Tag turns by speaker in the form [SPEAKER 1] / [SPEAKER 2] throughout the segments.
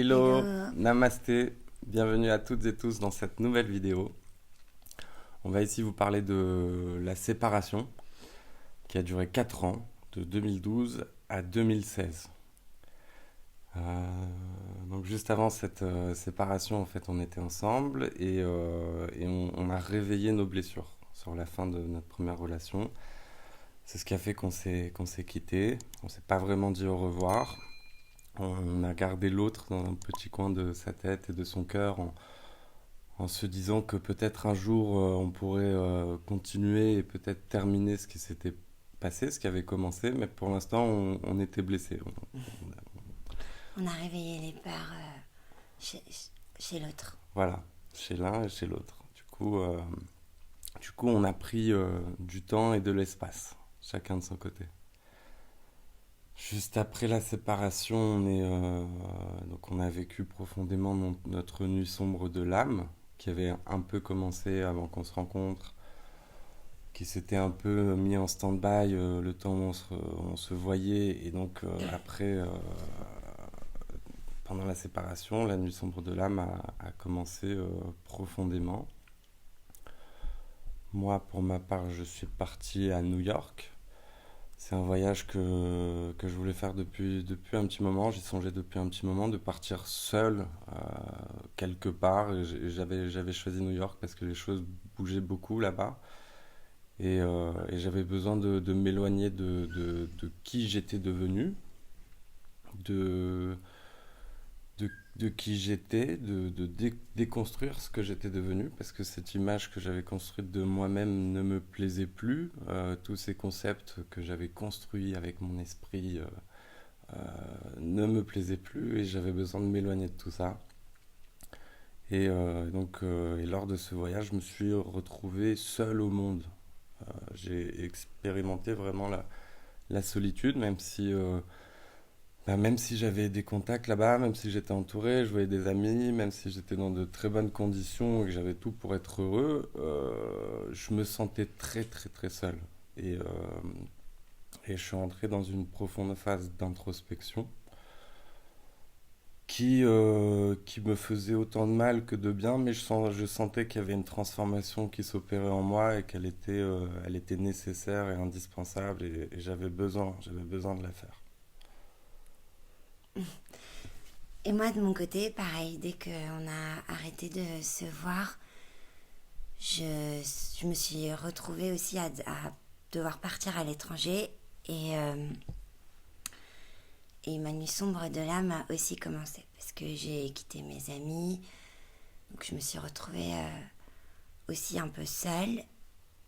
[SPEAKER 1] Hello,
[SPEAKER 2] Hello.
[SPEAKER 1] namasté, bienvenue à toutes et tous dans cette nouvelle vidéo. On va ici vous parler de la séparation qui a duré 4 ans, de 2012 à 2016. Donc juste avant cette séparation, en fait, on était ensemble et on a réveillé nos blessures sur la fin de notre première relation. C'est ce qui a fait qu'on s'est quitté. On s'est pas vraiment dit au revoir. On a gardé l'autre dans un petit coin de sa tête et de son cœur en se disant que peut-être un jour on pourrait continuer et peut-être terminer ce qui s'était passé, ce qui avait commencé, mais pour l'instant on était blessés.
[SPEAKER 2] On a réveillé les peurs chez, chez l'autre.
[SPEAKER 1] Voilà, chez l'un et chez l'autre. Du coup, on a pris du temps et de l'espace, chacun de son côté. Juste après la séparation, donc on a vécu profondément notre nuit sombre de l'âme, qui avait un peu commencé avant qu'on se rencontre, qui s'était un peu mis en stand-by le temps où on se voyait, et donc après, pendant la séparation, la nuit sombre de l'âme a commencé profondément. Moi, pour ma part, je suis parti à New York. C'est un voyage que je voulais faire depuis un petit moment. J'y songeais depuis un petit moment de partir seul quelque part. J'avais choisi New York parce que les choses bougeaient beaucoup là-bas. Et j'avais besoin de m'éloigner de qui j'étais devenu, de, de qui j'étais, de déconstruire ce que j'étais devenu, parce que cette image que j'avais construite de moi-même ne me plaisait plus. Tous ces concepts que j'avais construits avec mon esprit ne me plaisaient plus et j'avais besoin de m'éloigner de tout ça. Et lors de ce voyage, je me suis retrouvé seul au monde. J'ai expérimenté vraiment la solitude, même si j'avais des contacts là-bas, même si j'étais entouré, je voyais des amis, même si j'étais dans de très bonnes conditions et que j'avais tout pour être heureux, je me sentais très très très seul. Et, euh, et je suis entré dans une profonde phase d'introspection qui me faisait autant de mal que de bien, mais je sentais qu'il y avait une transformation qui s'opérait en moi et elle était nécessaire et indispensable et j'avais besoin de la faire.
[SPEAKER 2] Et moi, de mon côté, pareil, dès qu'on a arrêté de se voir, je me suis retrouvée aussi à devoir partir à l'étranger. Et ma nuit sombre de l'âme a aussi commencé. Parce que j'ai quitté mes amis. Donc je me suis retrouvée aussi un peu seule.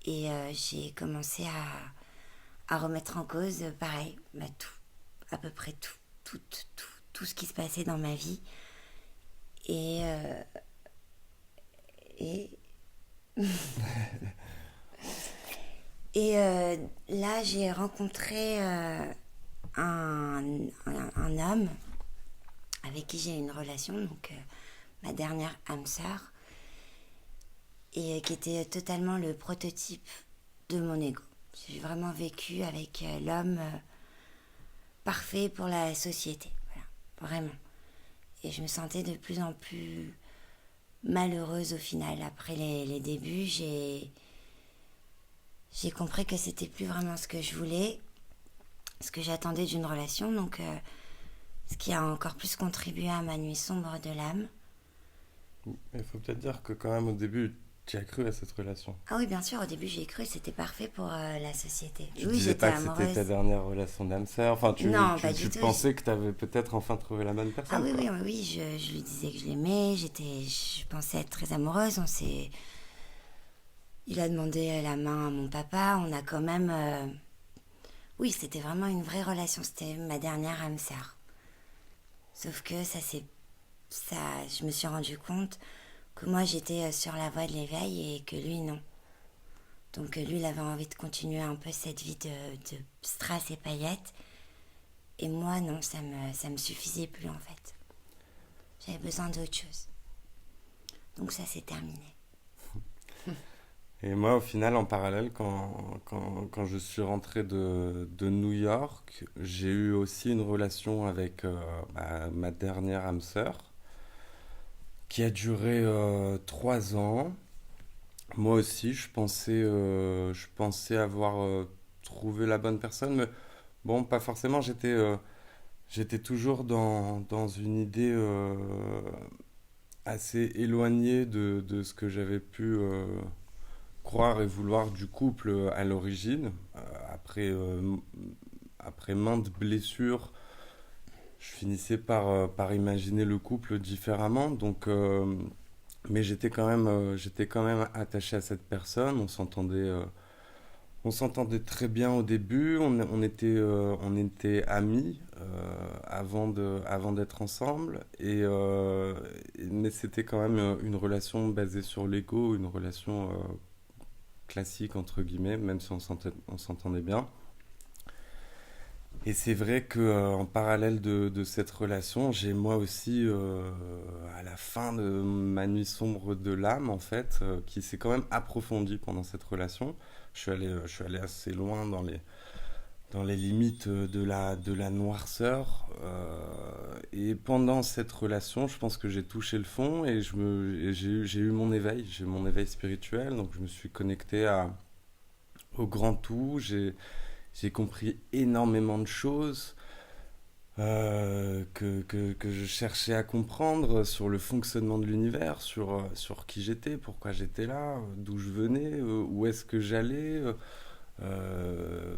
[SPEAKER 2] Et j'ai commencé à remettre en cause, pareil, tout, à peu près tout, tout ce qui se passait dans ma vie. Et, et, là, j'ai rencontré un homme avec qui j'ai une relation, donc ma dernière âme sœur, et qui était totalement le prototype de mon ego. J'ai vraiment vécu avec l'homme parfait pour la société, voilà, vraiment. Et je me sentais de plus en plus malheureuse au final. Après les débuts, j'ai compris que c'était plus vraiment ce que je voulais, ce que j'attendais d'une relation, donc ce qui a encore plus contribué à ma nuit sombre de l'âme.
[SPEAKER 1] Il faut peut-être dire que quand même au début, tu as cru à cette relation.
[SPEAKER 2] Ah oui, bien sûr, au début j'y ai cru, c'était parfait pour la société.
[SPEAKER 1] Tu
[SPEAKER 2] Oui,
[SPEAKER 1] disais
[SPEAKER 2] j'étais
[SPEAKER 1] pas que c'était ta
[SPEAKER 2] amoureuse.
[SPEAKER 1] dernière relation d'âme sœur. Enfin,
[SPEAKER 2] Non, pas du
[SPEAKER 1] tu
[SPEAKER 2] tout.
[SPEAKER 1] pensais que tu avais peut-être enfin trouvé la bonne
[SPEAKER 2] Ah
[SPEAKER 1] personne,
[SPEAKER 2] oui,
[SPEAKER 1] quoi.
[SPEAKER 2] oui, oui, oui, je lui disais que je l'aimais, je pensais être très amoureuse, il a demandé la main à mon papa, on a quand même... Oui, c'était vraiment une vraie relation, c'était ma dernière âme sœur. Sauf que je me suis rendu compte que moi j'étais sur la voie de l'éveil et que lui non. Donc lui il avait envie de continuer un peu cette vie de strass et paillettes. Et moi non, ça me suffisait plus en fait. J'avais besoin d'autre chose. Donc ça s'est terminé.
[SPEAKER 1] Et moi, au final, en parallèle, quand je suis rentré de New York, j'ai eu aussi une relation avec ma dernière âme sœur, qui a duré 3 ans. Moi aussi, je pensais avoir trouvé la bonne personne, mais bon, pas forcément. J'étais toujours dans une idée assez éloignée de ce que j'avais pu croire et vouloir du couple à l'origine. Après maintes blessures, je finissais par imaginer le couple différemment. Mais j'étais quand même attaché à cette personne. On s'entendait très bien au début. On était amis avant d'être ensemble. Mais c'était quand même une relation basée sur l'ego, une relation classique entre guillemets, même si on s'entendait bien. Et c'est vrai que en parallèle de cette relation, j'ai moi aussi, à la fin de ma nuit sombre de l'âme, en fait, qui s'est quand même approfondie pendant cette relation. Je suis allé assez loin dans les limites de la noirceur. Et pendant cette relation, je pense que j'ai touché le fond et j'ai eu mon éveil. J'ai eu mon éveil spirituel, donc je me suis connecté au grand tout. J'ai compris énormément de choses que je cherchais à comprendre sur le fonctionnement de l'univers, sur qui j'étais, pourquoi j'étais là, d'où je venais, où est-ce que j'allais, euh,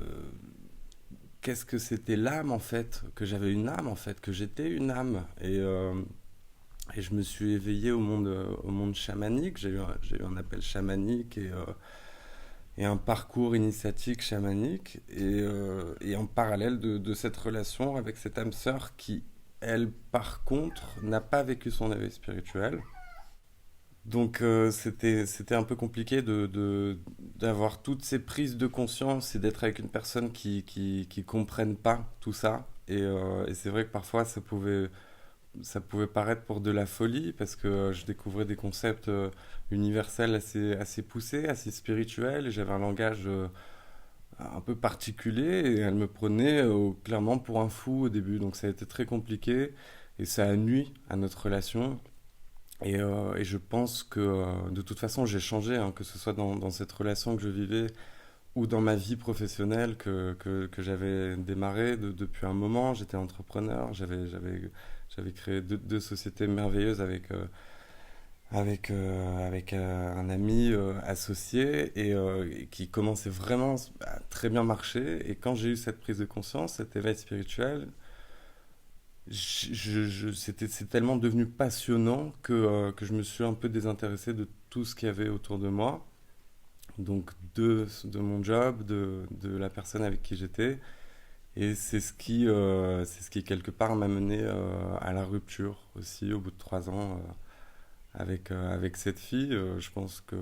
[SPEAKER 1] qu'est-ce que c'était l'âme en fait, que j'avais une âme en fait, que j'étais une âme. Et je me suis éveillé au monde chamanique, j'ai eu un appel chamanique et un parcours initiatique chamanique et en parallèle de cette relation avec cette âme sœur qui, elle, par contre, n'a pas vécu son éveil spirituel. Donc c'était un peu compliqué d'avoir toutes ces prises de conscience et d'être avec une personne qui comprenne pas tout ça. Et c'est vrai que parfois ça pouvait paraître pour de la folie parce que je découvrais des concepts universels assez poussés, assez spirituels et j'avais un langage un peu particulier et elle me prenait clairement pour un fou au début. Donc ça a été très compliqué et ça a nui à notre relation. Et je pense que de toute façon j'ai changé, hein, que ce soit dans cette relation que je vivais ou dans ma vie professionnelle que j'avais démarré depuis un moment. J'étais entrepreneur, j'avais créé deux sociétés merveilleuses avec un ami associé et qui commençait vraiment à très bien marcher. Et quand j'ai eu cette prise de conscience, cet éveil spirituel, c'est tellement devenu passionnant que je me suis un peu désintéressé de tout ce qu'il y avait autour de moi. Donc de mon job, de la personne avec qui j'étais. Et c'est ce qui quelque part m'a mené à la rupture aussi au bout de 3 ans avec cette fille. Je pense que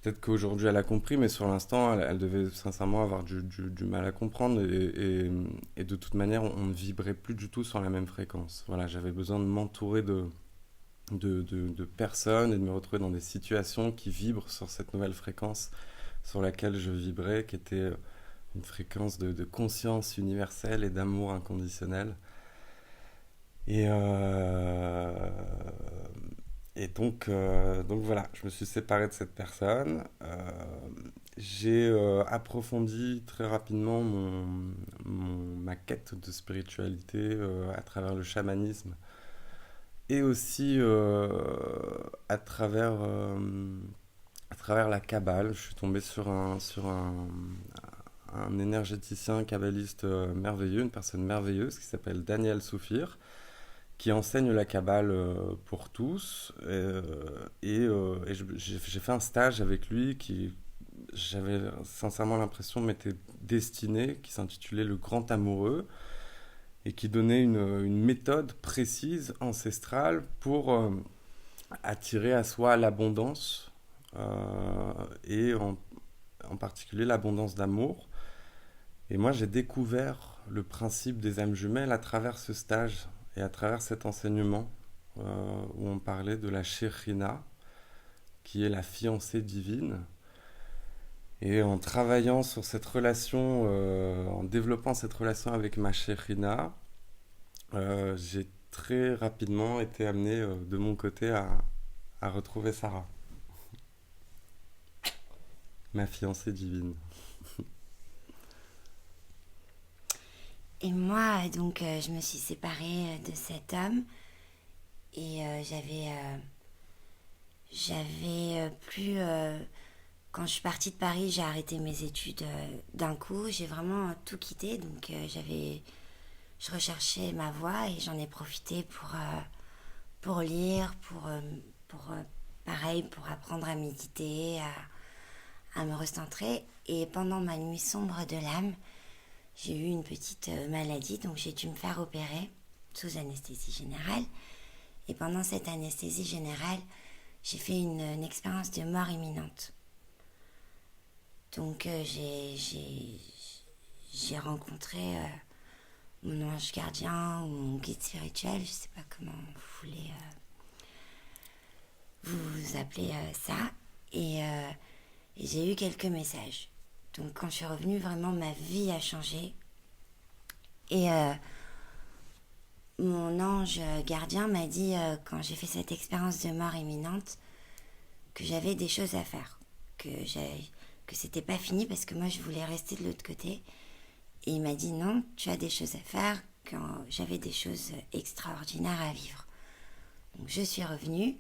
[SPEAKER 1] peut-être qu'aujourd'hui elle a compris, mais sur l'instant elle devait sincèrement avoir du mal à comprendre et de toute manière on ne vibrait plus du tout sur la même fréquence. Voilà, j'avais besoin de m'entourer de personnes et de me retrouver dans des situations qui vibrent sur cette nouvelle fréquence sur laquelle je vibrais, qui était une fréquence de conscience universelle et d'amour inconditionnel. Et, euh, donc voilà, je me suis séparé de cette personne. J'ai approfondi très rapidement ma quête de spiritualité à travers le chamanisme et aussi à travers la Kabbale. Je suis tombé sur un énergéticien kabbaliste merveilleux, une personne merveilleuse qui s'appelle Daniel Soufir, qui enseigne la Kabbale pour tous. J'ai fait un stage avec lui qui, j'avais sincèrement l'impression, m'était destiné, qui s'intitulait Le Grand Amoureux, et qui donnait une méthode précise, ancestrale, pour attirer à soi l'abondance, et en particulier l'abondance d'amour. Et moi, j'ai découvert le principe des âmes jumelles à travers ce stage et à travers cet enseignement où on parlait de la Shekhinah, qui est la fiancée divine. Et en travaillant sur cette relation, en développant cette relation avec ma chérina, j'ai très rapidement été amené de mon côté à retrouver Sarah, ma fiancée divine.
[SPEAKER 2] Et moi, donc, je me suis séparée de cet homme et j'avais plus. Quand je suis partie de Paris, j'ai arrêté mes études d'un coup. J'ai vraiment tout quitté. Donc, je recherchais ma voie et j'en ai profité pour lire, pareil, pour apprendre à méditer, à me recentrer. Et pendant ma nuit sombre de l'âme, j'ai eu une petite maladie, donc j'ai dû me faire opérer sous anesthésie générale. Et pendant cette anesthésie générale, j'ai fait une expérience de mort imminente. Donc j'ai rencontré mon ange gardien ou mon guide spirituel, je sais pas comment vous voulez vous appelez ça. Et j'ai eu quelques messages. Donc quand je suis revenue, vraiment ma vie a changé. Et mon ange gardien m'a dit, quand j'ai fait cette expérience de mort imminente, que j'avais des choses à faire, que c'était pas fini parce que moi je voulais rester de l'autre côté. Et il m'a dit non, tu as des choses à faire, quand j'avais des choses extraordinaires à vivre. Donc je suis revenue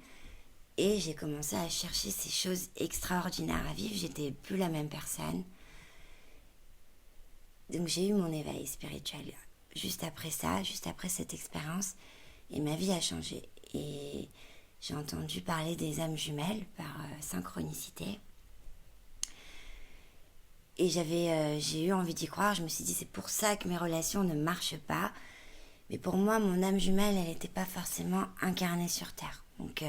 [SPEAKER 2] et j'ai commencé à chercher ces choses extraordinaires à vivre. J'étais plus la même personne. Donc j'ai eu mon éveil spirituel juste après ça, juste après cette expérience, et ma vie a changé. Et j'ai entendu parler des âmes jumelles par synchronicité. Et j'ai eu envie d'y croire. Je me suis dit, c'est pour ça que mes relations ne marchent pas. Mais pour moi, mon âme jumelle, elle n'était pas forcément incarnée sur Terre. Donc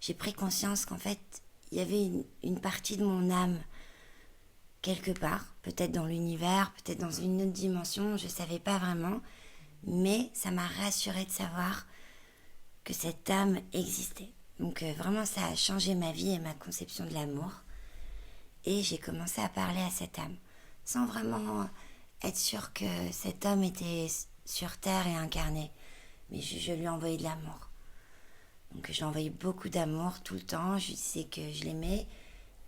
[SPEAKER 2] j'ai pris conscience qu'en fait, il y avait une partie de mon âme quelque part, peut-être dans l'univers, peut-être dans une autre dimension, je ne savais pas vraiment. Mais ça m'a rassurée de savoir que cette âme existait. Donc vraiment, ça a changé ma vie et ma conception de l'amour. Et j'ai commencé à parler à cette âme, sans vraiment être sûre que cet homme était sur Terre et incarné. Mais je lui envoyais de l'amour. Donc je lui envoyais beaucoup d'amour tout le temps, je lui disais que je l'aimais.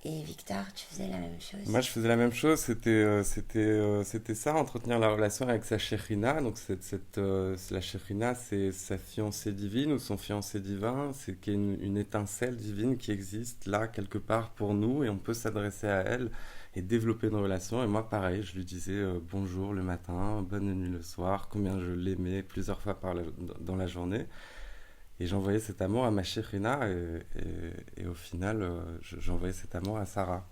[SPEAKER 2] Et Victor, tu faisais la même chose?
[SPEAKER 1] Moi, je faisais la même chose. C'était ça, entretenir la relation avec sa chérina. Donc, la chérina, c'est sa fiancée divine ou son fiancé divin. C'est qu'il y a une étincelle divine qui existe là, quelque part pour nous. Et on peut s'adresser à elle et développer une relation. Et moi, pareil, je lui disais bonjour le matin, bonne nuit le soir, combien je l'aimais plusieurs fois dans la journée. Et j'envoyais cet amour à ma chérina et au final, j'envoyais cet amour à Sarah.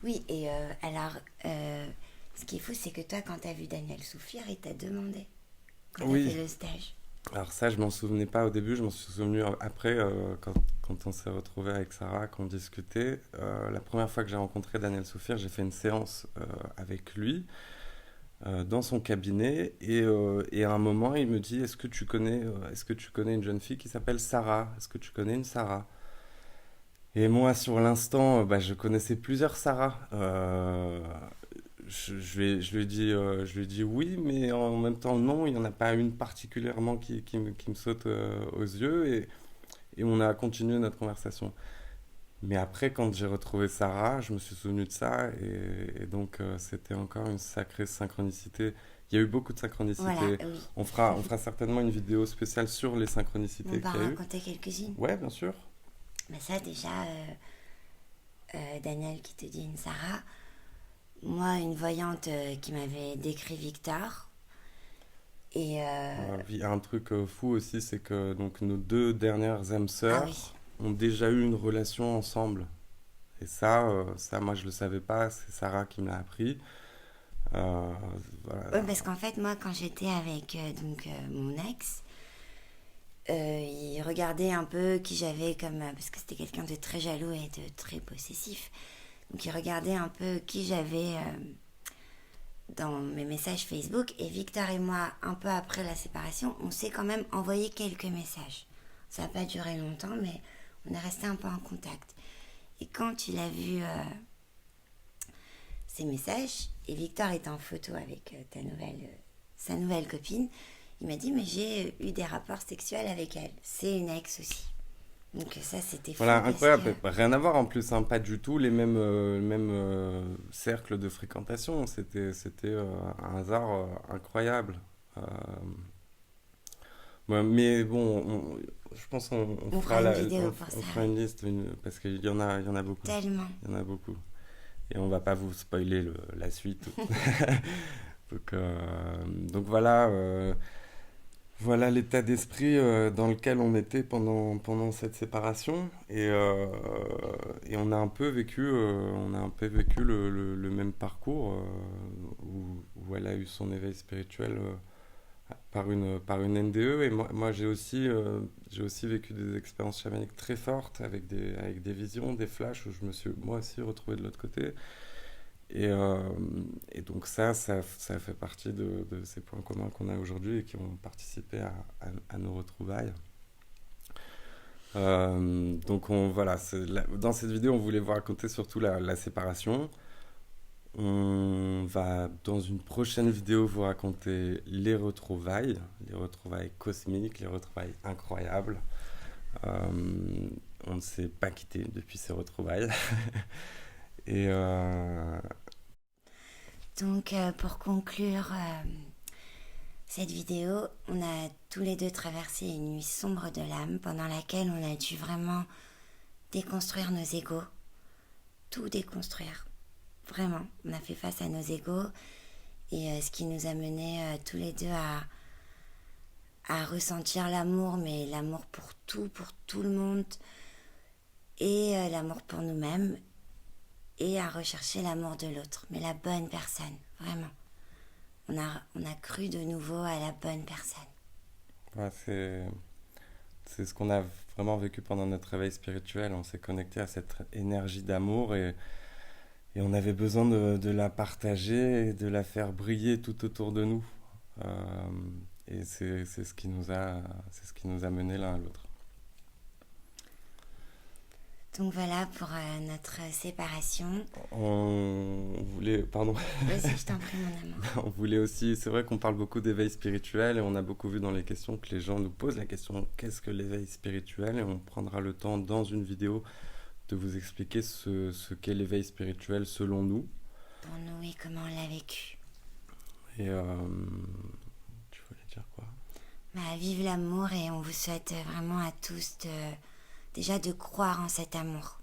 [SPEAKER 2] Oui, et alors, ce qui est fou, c'est que toi, quand t'as vu Daniel Soufir, il t'a demandé, quand t'as
[SPEAKER 1] Oui,
[SPEAKER 2] fait le stage.
[SPEAKER 1] alors ça, je m'en souvenais pas au début, je m'en suis souvenu après, quand on s'est retrouvé avec Sarah, qu'on discutait. La première fois que j'ai rencontré Daniel Soufir, j'ai fait une séance avec lui dans son cabinet et à un moment, il me dit, est-ce que tu connais une jeune fille qui s'appelle Sarah? Est-ce que tu connais une Sarah? Et moi, sur l'instant, bah, je connaissais plusieurs Sarah. Je lui ai dit oui, mais en même temps non, il n'y en a pas une particulièrement qui me saute aux yeux et on a continué notre conversation. Mais après, quand j'ai retrouvé Sarah, je me suis souvenu de ça et donc c'était encore une sacrée synchronicité. Il y a eu beaucoup de
[SPEAKER 2] Voilà,
[SPEAKER 1] synchronicités.
[SPEAKER 2] oui.
[SPEAKER 1] On fera certainement une vidéo spéciale sur les
[SPEAKER 2] On
[SPEAKER 1] synchronicités
[SPEAKER 2] va
[SPEAKER 1] qu'il y a eu.
[SPEAKER 2] raconter quelques-unes.
[SPEAKER 1] Ouais, bien sûr.
[SPEAKER 2] Mais ça, déjà, Daniel qui te dit une Sarah, moi, une voyante qui m'avait décrit Victor, et
[SPEAKER 1] Il y a un truc fou aussi, c'est que donc, nos deux dernières âmes
[SPEAKER 2] ah oui,
[SPEAKER 1] sœurs ont déjà eu une relation ensemble. Et ça, moi, je le savais pas, c'est Sarah qui me l'a appris. Euh,
[SPEAKER 2] ouais,
[SPEAKER 1] voilà.
[SPEAKER 2] parce qu'en fait, moi, quand j'étais avec mon ex, il regardait un peu qui j'avais comme... parce que c'était quelqu'un de très jaloux et de très possessif. Donc il regardait un peu qui j'avais dans mes messages Facebook. Et Victor et moi, un peu après la séparation, on s'est quand même envoyé quelques messages. Ça n'a pas duré longtemps, mais On est resté un peu en contact. Et quand il a vu ces messages, et Victor était en photo avec sa nouvelle copine, il m'a dit, mais j'ai eu des rapports sexuels avec elle. C'est une ex aussi. Donc ça, c'était fou
[SPEAKER 1] Voilà,
[SPEAKER 2] parce que...
[SPEAKER 1] incroyable. Rien à voir en plus, hein, pas du tout les mêmes cercles de fréquentation. C'était un hasard incroyable. Euh, ouais, mais bon, je pense qu'on
[SPEAKER 2] On
[SPEAKER 1] fera
[SPEAKER 2] fera une vidéo pour
[SPEAKER 1] on
[SPEAKER 2] ça,
[SPEAKER 1] fera
[SPEAKER 2] oui.
[SPEAKER 1] une liste parce il y en a beaucoup.
[SPEAKER 2] Tellement.
[SPEAKER 1] Il y en a beaucoup. Et on va pas vous spoiler la suite. Donc voilà, voilà l'état d'esprit dans lequel on était pendant cette séparation. Et on a un peu vécu le même parcours où elle a eu son éveil spirituel par une NDE. Et moi j'ai aussi vécu des expériences chamaniques très fortes avec des visions, des flashs où je me suis moi aussi retrouvé de l'autre côté. Et, euh, et donc ça fait partie de ces points communs qu'on a aujourd'hui et qui ont participé à nos retrouvailles. Donc voilà, dans cette vidéo, on voulait vous raconter surtout la séparation. On va, dans une prochaine vidéo, vous raconter les retrouvailles cosmiques, les retrouvailles incroyables. On ne s'est pas quitté depuis ces retrouvailles. Et
[SPEAKER 2] Donc pour conclure cette vidéo, on a tous les deux traversé une nuit sombre de l'âme pendant laquelle on a dû vraiment déconstruire nos égos, tout déconstruire. Vraiment, on a fait face à nos égos et ce qui nous a menés tous les deux à ressentir l'amour, mais l'amour pour tout le monde et l'amour pour nous-mêmes et à rechercher l'amour de l'autre, mais la bonne personne, vraiment. On a cru de nouveau à la bonne personne.
[SPEAKER 1] ouais, c'est ce qu'on a vraiment vécu pendant notre réveil spirituel. On s'est connecté à cette énergie d'amour et on avait besoin de la partager et de la faire briller tout autour de nous. Euh, et c'est c'est ce qui nous a menés l'un à l'autre.
[SPEAKER 2] Donc voilà pour notre séparation.
[SPEAKER 1] Pardon,
[SPEAKER 2] Vas-y, je t'en prie, mon amour.
[SPEAKER 1] on voulait aussi, c'est vrai qu'on parle beaucoup d'éveil spirituel et on a beaucoup vu dans les questions que les gens nous posent la question qu'est-ce que l'éveil spirituel, et on prendra le temps dans une vidéo de vous expliquer ce qu'est l'éveil spirituel selon nous.
[SPEAKER 2] Pour nous et comment on l'a vécu.
[SPEAKER 1] Et tu voulais dire quoi?
[SPEAKER 2] Bah, vive l'amour et on vous souhaite vraiment à tous déjà de croire en cet amour.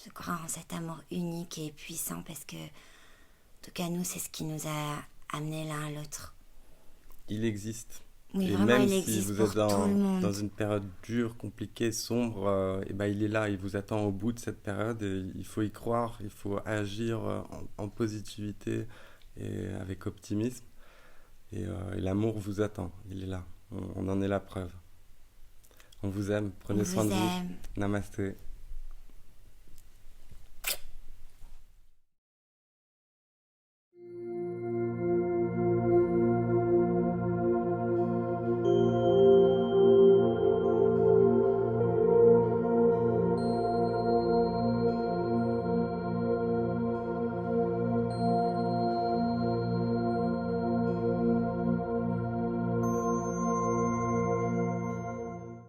[SPEAKER 2] De croire en cet amour unique et puissant parce que, en tout cas, nous, c'est ce qui nous a amenés l'un à l'autre.
[SPEAKER 1] Il existe.
[SPEAKER 2] Oui,
[SPEAKER 1] Et
[SPEAKER 2] vraiment,
[SPEAKER 1] même
[SPEAKER 2] il
[SPEAKER 1] si
[SPEAKER 2] existe
[SPEAKER 1] vous
[SPEAKER 2] pour
[SPEAKER 1] êtes
[SPEAKER 2] tout le
[SPEAKER 1] dans
[SPEAKER 2] monde.
[SPEAKER 1] une période dure, compliquée, sombre, et ben il est là, il vous attend au bout de cette période et il faut y croire, il faut agir en positivité et avec optimisme. Et l'amour vous attend, il est là. On en est la preuve. On vous aime,
[SPEAKER 2] On
[SPEAKER 1] prenez soin
[SPEAKER 2] vous
[SPEAKER 1] de vous.
[SPEAKER 2] aime.
[SPEAKER 1] Namasté.